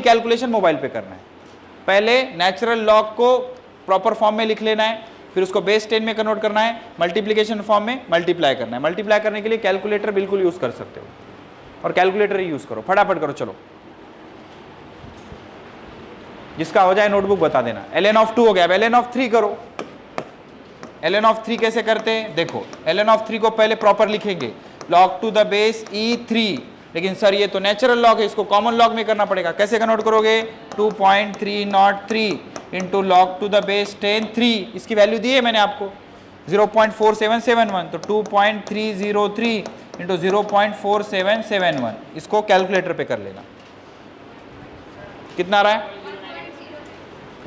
Calculation mobile पे करना है। पहले नेचुरल लॉग को प्रॉपर फॉर्म में लिख लेना है, फिर उसको बेस 10 में कन्वर्ट करना है, मल्टीप्लिकेशन फॉर्म में मल्टीप्लाई करना है। मल्टीप्लाई करने के लिए कैलकुलेटर बिल्कुल यूज कर सकते हो, और कैलकुलेटर ही यूज करो, फटाफट करो। चलो जिसका हो जाए नोटबुक बता देना। ln of 2 हो गया, अब ln of 3 करो। ln of 3 कैसे करते हैं देखो, ln of 3 को पहले प्रॉपर लिखेंगे, log to the base e3, लेकिन सर ये तो नेचुरल लॉग है, इसको कॉमन लॉग में करना पड़ेगा। कैसे कन्वर्ट करोगे, 2.303 into log to the base 10 3, इसकी वैल्यू दी है मैंने आपको 0.4771, तो 2.303 इंटू 0.4771, इसको कैलकुलेटर पे कर लेना। कितना आ रहा है,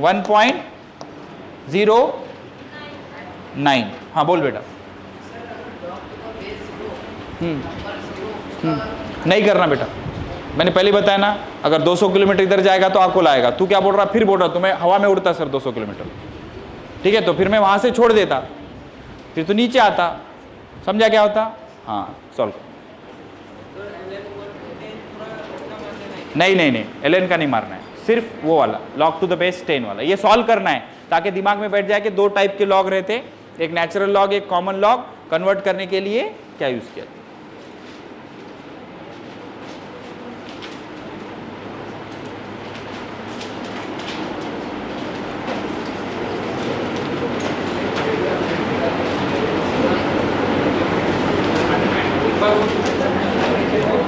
1.09। हाँ बोल बेटा। नहीं करना बेटा, मैंने पहले बताया ना, अगर 200 किलोमीटर इधर जाएगा तो आपको लाएगा। तू क्या बोल रहा, फिर बोल रहा तुम्हें हवा में उड़ता सर 200 किलोमीटर, ठीक है, तो फिर मैं वहां से छोड़ देता, फिर तो नीचे आता। समझा क्या होता? हाँ सॉल्व। नहीं नहीं नहीं, ln का नहीं मारना है, सिर्फ वो वाला लॉग टू द बेस 10 वाला, ये सॉल्व करना है ताकि दिमाग में बैठ जाए कि दो टाइप के लॉग रहते, एक नेचुरल लॉग, एक कॉमन लॉग। कन्वर्ट करने के लिए क्या यूज किया,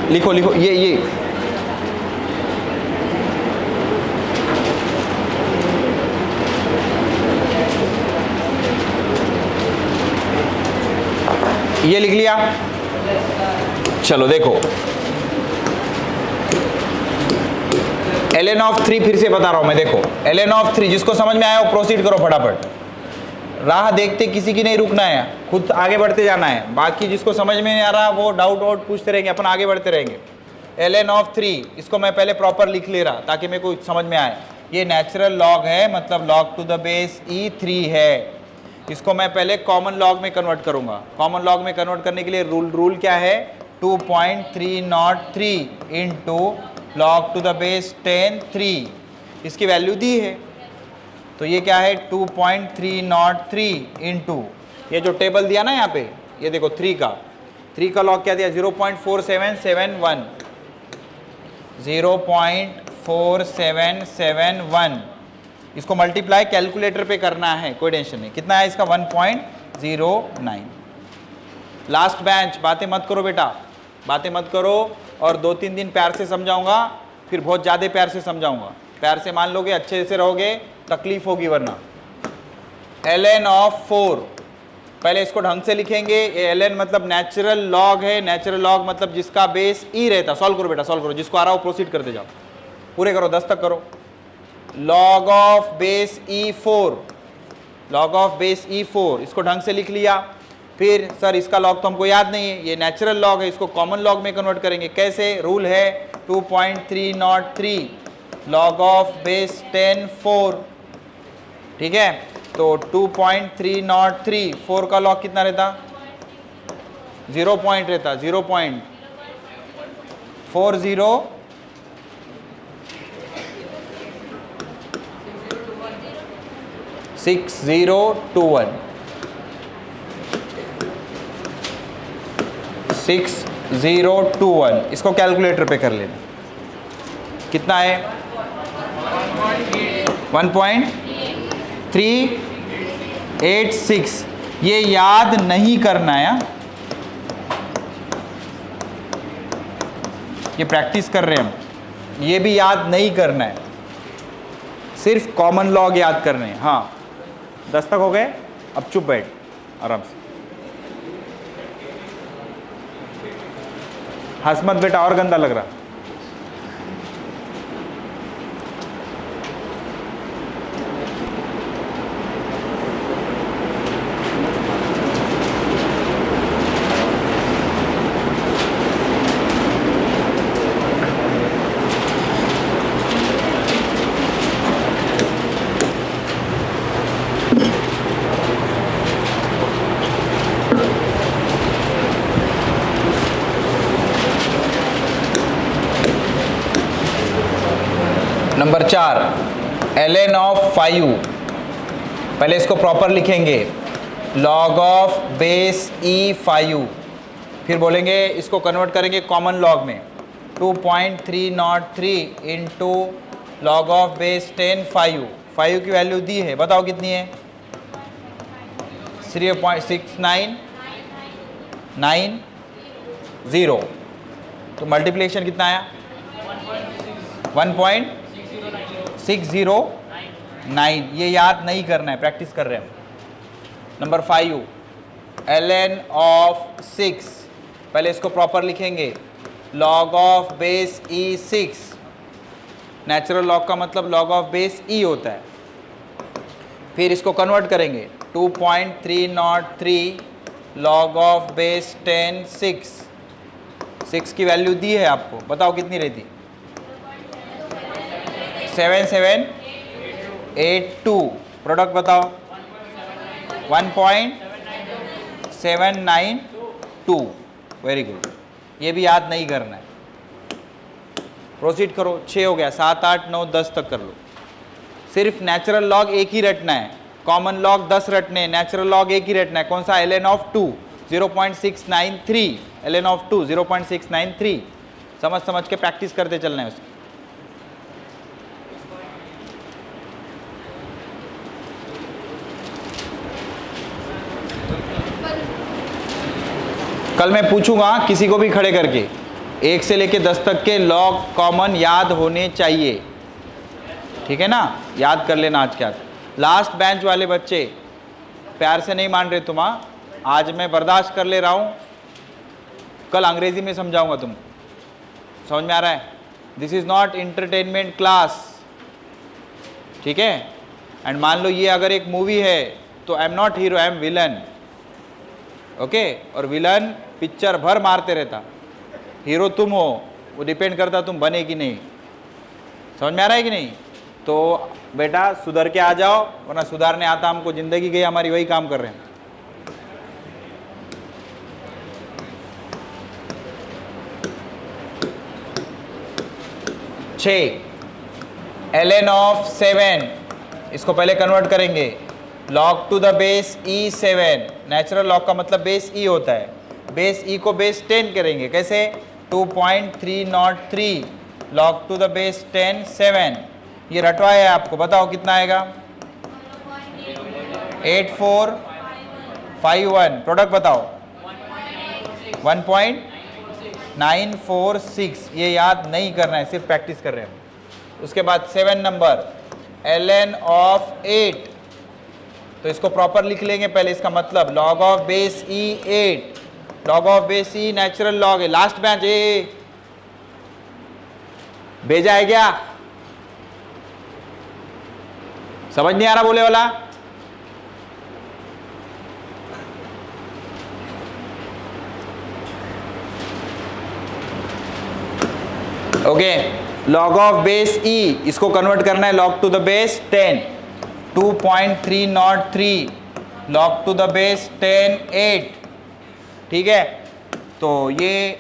लिखो लिखो ये लिख लिया। चलो देखो, ln of 3 फिर से बता रहा हूं मैं, देखो ln of 3 जिसको समझ में आया वो प्रोसीड करो फटाफट, राह देखते किसी की नहीं रुकना है, खुद आगे बढ़ते जाना है। बाकी जिसको समझ में नहीं आ रहा वो डाउट वाउट पूछते रहेंगे, अपन आगे बढ़ते रहेंगे। ln of 3 इसको मैं पहले प्रॉपर लिख ले रहा ताकि मेरे को समझ में आए, ये नेचुरल लॉग है, मतलब log to the base e3 है। इसको मैं पहले कॉमन लॉग में कन्वर्ट करूंगा। कॉमन लॉग में कन्वर्ट करने के लिए रूल क्या है, 2.303 into log to the base 10 3, इसकी वैल्यू दी है, तो ये क्या है 2.303 इंटू ये जो टेबल दिया ना यहाँ पे, ये देखो 3 का लॉग क्या दिया, 0.4771, 0.4771। इसको मल्टीप्लाई कैलकुलेटर पे करना है, कोई टेंशन नहीं। कितना है इसका, 1.09। लास्ट बेंच, बातें मत करो बेटा, बातें मत करो, और 2-3 दिन प्यार से समझाऊंगा, फिर बहुत ज़्यादा प्यार से समझाऊंगा। प्यार से मान लोगे, अच्छे से रहोगे, तकलीफ होगी वरना। ln of 4, पहले इसको ढंग से लिखेंगे। ln मतलब नेचुरल लॉग है, नेचुरल लॉग मतलब जिसका बेस ई रहता। सॉल्व करो बेटा, सॉल्व करो, जिसको आ रहा हो प्रोसीड करते जाओ, पूरे करो, 10 तक करो। log of base e4, log of base e4, इसको ढंग से लिख लिया। फिर सर इसका लॉग तो हमको याद नहीं है, ये नेचुरल लॉग है, इसको कॉमन लॉग में कन्वर्ट करेंगे। कैसे, रूल है 2.303 log ऑफ बेस 10 4, ठीक है, तो 2.303, 4 का लॉग कितना रहता, 0 पॉइंट रहता, 0.40 6021 6021, इसको कैलकुलेटर पे कर लेना। कितना है, 1.386। ये याद नहीं करना है, ये प्रैक्टिस कर रहे हैं हम, ये भी याद नहीं करना है, सिर्फ कॉमन लॉग याद करने हैं। हाँ 10 तक हो गए, अब चुप बैठ आराम से, हंस मत बेटा, और गंदा लग रहा। नंबर 4 ln ऑफ 5, पहले इसको प्रॉपर लिखेंगे, log ऑफ बेस ई 5, फिर बोलेंगे इसको कन्वर्ट करेंगे कॉमन लॉग में, 2.303 इंटू लॉग ऑफ बेस 10 5 की वैल्यू दी है, बताओ कितनी है, 3.6990, तो मल्टीप्लिकेशन कितना आया, 1.609, ये याद नहीं करना है, प्रैक्टिस कर रहे हैं। नंबर 5 ln ऑफ 6, पहले इसको प्रॉपर लिखेंगे, log of base E 6, natural log का मतलब log ऑफ बेस ई होता है, फिर इसको कन्वर्ट करेंगे 2.303 log ऑफ बेस 10 6 की वैल्यू दी है आपको, बताओ कितनी रहती, 7782, प्रोडक्ट बताओ 1.792, वेरी गुड, ये भी याद नहीं करना है। प्रोसीड करो, 6 हो गया, 7 8 9 10 तक कर लो। सिर्फ नेचुरल लॉग एक ही रटना है, कॉमन लॉग 10 रटने हैं, नेचुरल लॉग एक ही रटना है, कौन सा, ln ऑफ 2 0.693, ln ऑफ 2 0.693, समझ समझ के प्रैक्टिस करते चलना है उसकी। कल मैं पूछूंगा किसी को भी खड़े करके, 1 से लेके 10 तक के लॉग कॉमन याद होने चाहिए, ठीक है ना, याद कर लेना आज के आज। लास्ट बेंच वाले बच्चे प्यार से नहीं मान रहे तुम, आज मैं बर्दाश्त कर ले रहा हूँ, कल अंग्रेजी में समझाऊंगा तुम, समझ में आ रहा है, this is not entertainment class, ठीक है। एंड मान लो ये अगर एक मूवी है तो I am not hero, I am villain, okay, और विलन पिक्चर भर मारते रहता, हीरो तुम हो, वो डिपेंड करता तुम बने कि नहीं, समझ में आ रहा है कि नहीं। तो बेटा सुधर के आ जाओ, वरना सुधारने आता हमको, जिंदगी गई हमारी, वही काम कर रहे हैं। ln ऑफ 7, इसको पहले कन्वर्ट करेंगे, log to the base e 7, natural log का मतलब बेस ई होता है, बेस ई को बेस 10 करेंगे, कैसे, 2.303 log टू द बेस 10 7, ये रटवाया है आपको, बताओ कितना आएगा, 8451, प्रोडक्ट बताओ 1.946, ये याद नहीं करना है, सिर्फ प्रैक्टिस कर रहे हैं। उसके बाद 7 नंबर ln ऑफ 8, तो इसको प्रॉपर लिख लेंगे पहले, इसका मतलब log of base e 8, log of base e natural log है, लास्ट बेंच भेजा है क्या, समझ नहीं आ रहा बोले वाला, okay, log of base e, इसको कन्वर्ट करना है log to the base 10, 2.303 log to the base 10 8, ठीक है, तो ये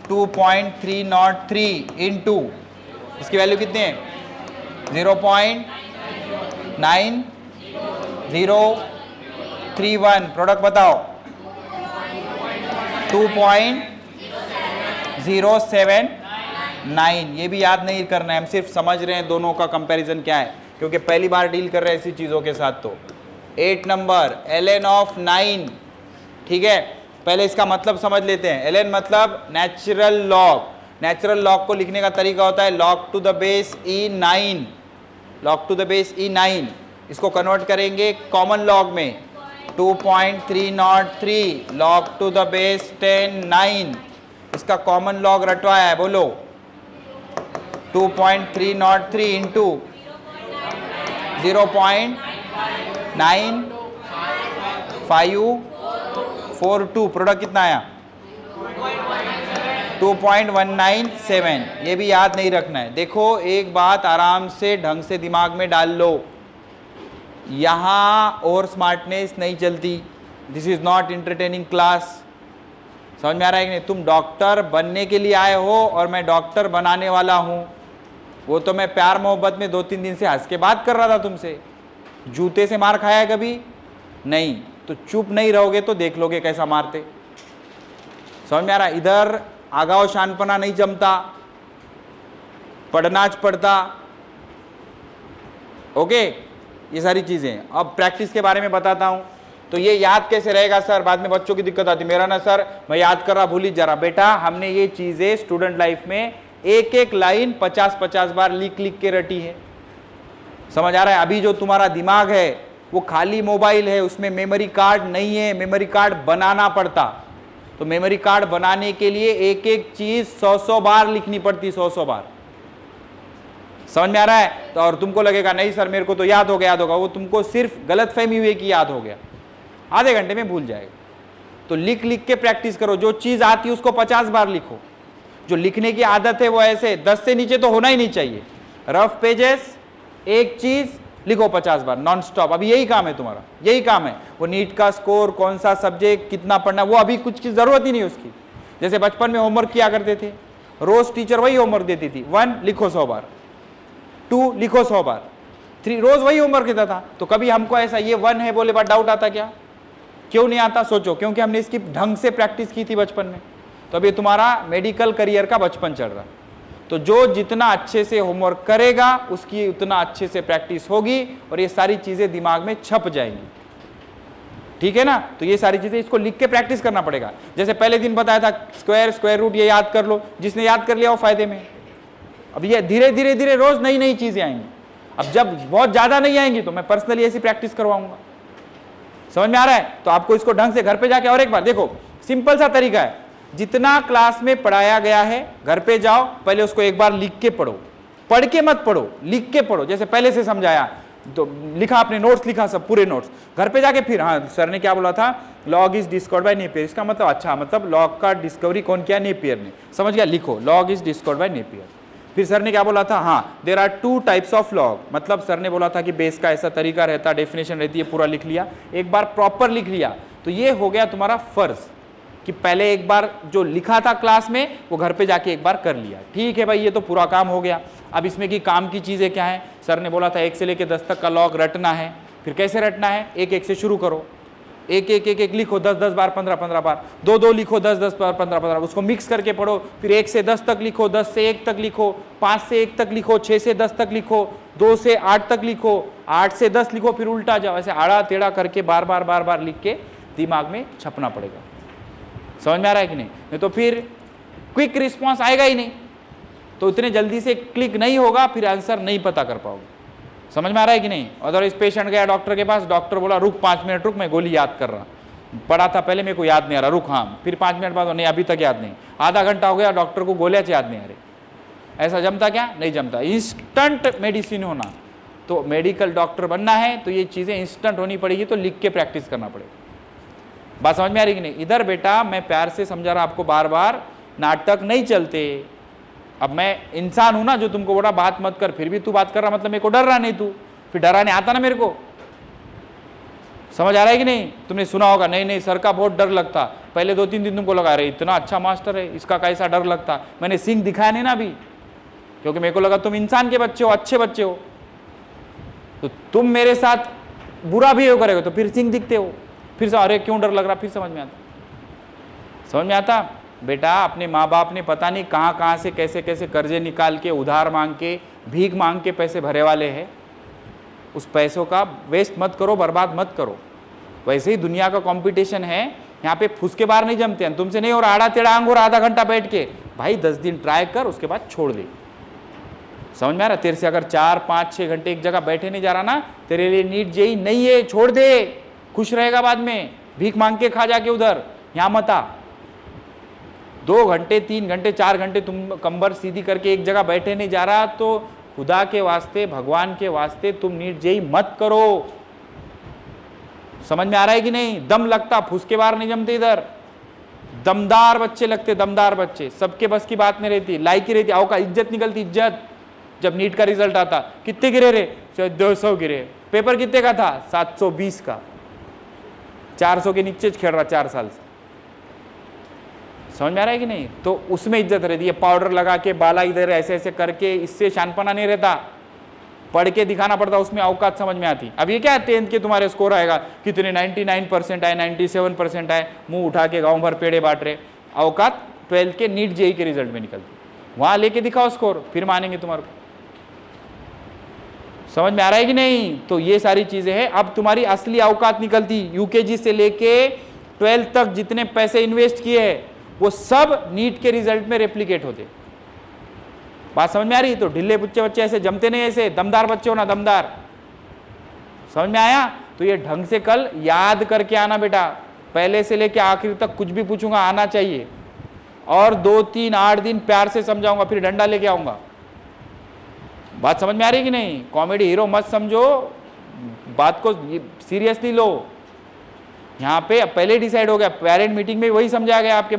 2.303 इंटू इसकी वैल्यू कितनी है, 0.9031, प्रोडक्ट बताओ 2.079, ये भी याद नहीं करना है, हम सिर्फ समझ रहे हैं दोनों का कंपैरिजन क्या है, क्योंकि पहली बार डील कर रहे हैं ऐसी चीज़ों के साथ। तो 8 नंबर ln ऑफ 9, ठीक है, पहले इसका मतलब समझ लेते हैं, ln मतलब नेचुरल लॉग, नेचुरल लॉग को लिखने का तरीका होता है log to the base e 9, log to the base e 9, इसको कन्वर्ट करेंगे कॉमन लॉग में, 2.303 log टू द बेस 10 9, इसका कॉमन लॉग रटवाया है, बोलो 2.303 इंटू 0.9542, प्रोडक्ट कितना आया, 2.197, ये भी याद नहीं रखना है। देखो एक बात आराम से ढंग से दिमाग में डाल लो, यहाँ और स्मार्टनेस नहीं चलती, this is not entertaining class, समझ में आ रहा है कि नहीं। तुम डॉक्टर बनने के लिए आए हो और मैं डॉक्टर बनाने वाला हूँ, वो तो मैं प्यार मोहब्बत में 2-3 दिन से हंस के बात कर रहा था तुमसे। जूते से मार खाया कभी नहीं, तो चुप नहीं रहोगे तो देख लोगे कैसा मारते। समझ में आ रहा? इधर आगाव शानपना नहीं जमता, पढ़ना पड़ता। ओके, ये सारी चीजें। अब प्रैक्टिस के बारे में बताता हूं। तो ये याद कैसे रहेगा सर? बाद में बच्चों की दिक्कत आती, मेरा ना सर मैं याद कर रहा भूल ही जा रहा। बेटा हमने ये चीजें स्टूडेंट लाइफ में एक एक लाइन 50-50 बार लिख लिख के रटी है। समझ आ रहा है? अभी जो तुम्हारा दिमाग है वो खाली मोबाइल है, उसमें मेमोरी कार्ड नहीं है, मेमोरी कार्ड बनाना पड़ता। तो मेमोरी कार्ड बनाने के लिए एक एक चीज 100-100 बार लिखनी पड़ती, 100-100 बार। समझ में आ रहा है? तो और तुमको लगेगा नहीं सर मेरे को तो याद होगा, वो तुमको सिर्फ गलतफहमी हुई कि याद हो गया, आधे घंटे में भूल जाएगा। तो लिख लिख के प्रैक्टिस करो, जो चीज आती है उसको 50 बार लिखो। जो लिखने की आदत है वो ऐसे 10 से नीचे तो होना ही नहीं चाहिए। रफ पेजेस, एक चीज लिखो 50 बार नॉन स्टॉप। अभी यही काम है तुम्हारा, यही काम है। वो नीट का स्कोर, कौन सा सब्जेक्ट, कितना पढ़ना, वो अभी कुछ की जरूरत ही नहीं उसकी। जैसे बचपन में होमवर्क किया करते थे, रोज टीचर वही होमवर्क देती थी, 1 लिखो 100 बार, 2 लिखो 100 बार, 3 रोज वही होमवर्क देता था। तो कभी हमको ऐसा ये 1 है बोले बात डाउट आता क्या? क्यों नहीं आता? सोचो, क्योंकि हमने इसकी ढंग से प्रैक्टिस की थी बचपन में। तो अभी तुम्हारा मेडिकल करियर का बचपन चल रहा। तो जो जितना अच्छे से होमवर्क करेगा उसकी उतना अच्छे से प्रैक्टिस होगी और ये सारी चीजें दिमाग में छप जाएंगी। ठीक है ना? तो ये सारी चीजें इसको लिख के प्रैक्टिस करना पड़ेगा। जैसे पहले दिन बताया था स्क्वायर, स्क्वायर रूट, ये याद कर लो। जिसने याद कर लिया वो फायदे में। अब ये धीरे धीरे धीरे रोज नई नई चीजें आएंगी। अब जब बहुत ज्यादा नहीं आएंगी तो मैं पर्सनली ऐसी प्रैक्टिस करवाऊंगा। समझ में आ रहा है? तो आपको इसको ढंग से घर पे जाके और एक बार देखो, सिंपल सा तरीका है। जितना क्लास में पढ़ाया गया है घर पे जाओ, पहले उसको एक बार लिख के पढ़ो। पढ़ के मत पढ़ो, लिख के पढ़ो। जैसे पहले से समझाया तो लिखा, आपने नोट्स लिखा, सब पूरे नोट्स। घर पे जाके फिर हाँ सर ने क्या बोला था, log is discovered by Napier. इसका मतलब अच्छा, मतलब लॉग का डिस्कवरी कौन किया? नेपियर ने। समझ गया? लिखो log is discovered by Napier. फिर सर ने क्या बोला था, हाँ there are 2 types of log. मतलब सर ने बोला था कि बेस का ऐसा तरीका रहता, डेफिनेशन रहती है, पूरा लिख लिया, एक बार प्रॉपर लिख लिया। तो ये हो गया तुम्हारा फर्ज कि पहले एक बार जो लिखा था क्लास में वो घर पे जाके एक बार कर लिया। ठीक है भाई, ये तो पूरा काम हो गया। अब इसमें की काम की चीज़ें क्या है? सर ने बोला था 1 से लेकर 10 तक का लॉग रटना है। फिर कैसे रटना है? 1-1 से शुरू करो, 1-1 लिखो 10-10 बार, 15-15 बार, 2-2 लिखो 10-10 बार, 15-15, उसको मिक्स करके पढ़ो। फिर 1 से 10 तक लिखो, 10 से 1 तक लिखो, 5 से 1 तक लिखो, 6 से 10 तक लिखो, 2 से 8 तक लिखो, 8 से 10 लिखो, फिर उल्टा जाओ। ऐसे आड़ा टेढ़ा करके बार बार लिख के दिमाग में छपना पड़ेगा। समझ में आ रहा है कि नहीं? तो फिर क्विक रिस्पॉन्स आएगा ही नहीं, तो इतने जल्दी से क्लिक नहीं होगा, फिर आंसर नहीं पता कर पाओगे। समझ में आ रहा है कि नहीं? अदरवाइज पेशेंट गया डॉक्टर के पास, डॉक्टर बोला रुक 5 मिनट रुक, मैं गोली याद कर रहा, पढ़ा था पहले मेरे को याद नहीं आ रहा, रुक। हाँ, फिर 5 मिनट बाद नहीं अभी तक याद नहीं, आधा घंटा हो गया, डॉक्टर को गोलियाँ याद नहीं आ रही। ऐसा जमता क्या? नहीं जमता। इंस्टेंट मेडिसिन होना, तो मेडिकल डॉक्टर बनना है तो ये चीज़ें इंस्टेंट होनी पड़ेगी, तो लिख के प्रैक्टिस करना पड़ेगा। बात समझ में आ रही कि नहीं? इधर बेटा मैं प्यार से समझा रहा आपको, बार बार नाटक नहीं चलते। अब मैं इंसान हूं ना जो तुमको बोला बात मत कर, फिर भी तू बात कर रहा, मतलब मेरे को डर रहा नहीं, तू फिर डराने आता ना मेरे को। समझ आ रहा है कि नहीं? तुमने सुना होगा नहीं सर का बहुत डर लगता। पहले 2-3 दिन तुमको लगा रहे इतना अच्छा मास्टर है, इसका कैसा डर लगता। मैंने सिंह दिखाया नहीं ना अभी, क्योंकि मेरे को लगा तुम इंसान के बच्चे हो, अच्छे बच्चे हो, तो तुम मेरे साथ बुरा भी हो करेगा तो फिर सिंह दिखते हो। फिर से अरे क्यों डर लग रहा, फिर समझ में आता। समझ में आता? बेटा अपने माँ बाप ने पता नहीं कहाँ कहाँ से कैसे कैसे कर्जे निकाल के, उधार मांग के, भीख मांग के पैसे भरे वाले हैं। उस पैसों का वेस्ट मत करो, बर्बाद मत करो। वैसे ही दुनिया का कंपटीशन है, यहाँ पे फुसके बार नहीं जमते हैं। तुमसे नहीं और आड़ा टेढ़ा अंग और आधा घंटा बैठ के, भाई 10 दिन ट्राई कर, उसके बाद छोड़ दे। समझ में आ रहा? तेरे से अगर 4-5-6 घंटे एक जगह बैठे नहीं जा रहा ना, तेरे लिए नीट जेई नहीं है, छोड़ दे, खुश रहेगा बाद में। भीख मांग के खा जाके उधर, यहाँ मत आ। 2 घंटे 3 घंटे 4 घंटे तुम कंबर सीधी करके एक जगह बैठे नहीं जा रहा, तो खुदा के वास्ते, भगवान के वास्ते तुम नीट जेई मत करो। समझ में आ रहा है कि नहीं? दम लगता, फुसके बार नहीं जमते इधर। दमदार बच्चे लगते, दमदार बच्चे, सबके बस की बात नहीं रहती, लायकी रहती, आओ का इज्जत निकलती, इज्जत। जब नीट का रिजल्ट आता, कितने गिरे रे? 200 गिरे। पेपर कितने का था? 720 का। 400 के नीचे खेल रहा 4 साल से। समझ में आ रहा है कि नहीं? तो उसमें इज्जत रहती है। पाउडर लगा के बाला इधर ऐसे ऐसे करके, इससे शानपना नहीं रहता, पढ़ के दिखाना पड़ता, उसमें औकात समझ में आती। अब ये क्या 10th के तुम्हारे स्कोर आएगा, कितने 99% आए, 97% आए, मुंह उठा के गांव भर पेड़े बांट रहे। औकात 12th के नीट जेई के रिजल्ट में निकलती, वहां लेके दिखाओ स्कोर, फिर मानेंगे तुम्हारे को। समझ में आ रहा है कि नहीं? तो ये सारी चीजें हैं। अब तुम्हारी असली औकात निकलती, यूकेजी से लेके 12th तक जितने पैसे इन्वेस्ट किए हैं वो सब नीट के रिजल्ट में रेप्लिकेट होते। बात समझ में आ रही? तो ढिल्ले बच्चे बच्चे ऐसे जमते नहीं, ऐसे दमदार बच्चे हो ना, दमदार। समझ में आया? तो ये ढंग से कल याद करके आना बेटा, पहले से लेके आखिर तक कुछ भी पूछूंगा आना चाहिए, और 2, 3, 8 दिन प्यार से समझाऊंगा, फिर डंडा लेके आऊंगा। बात समझ में आ रही कि नहीं? कॉमेडी हीरो मत समझो, बात को सीरियसली लो। यहाँ पे पहले डिसाइड हो गया, पेरेंट मीटिंग में वही समझाया गया आपके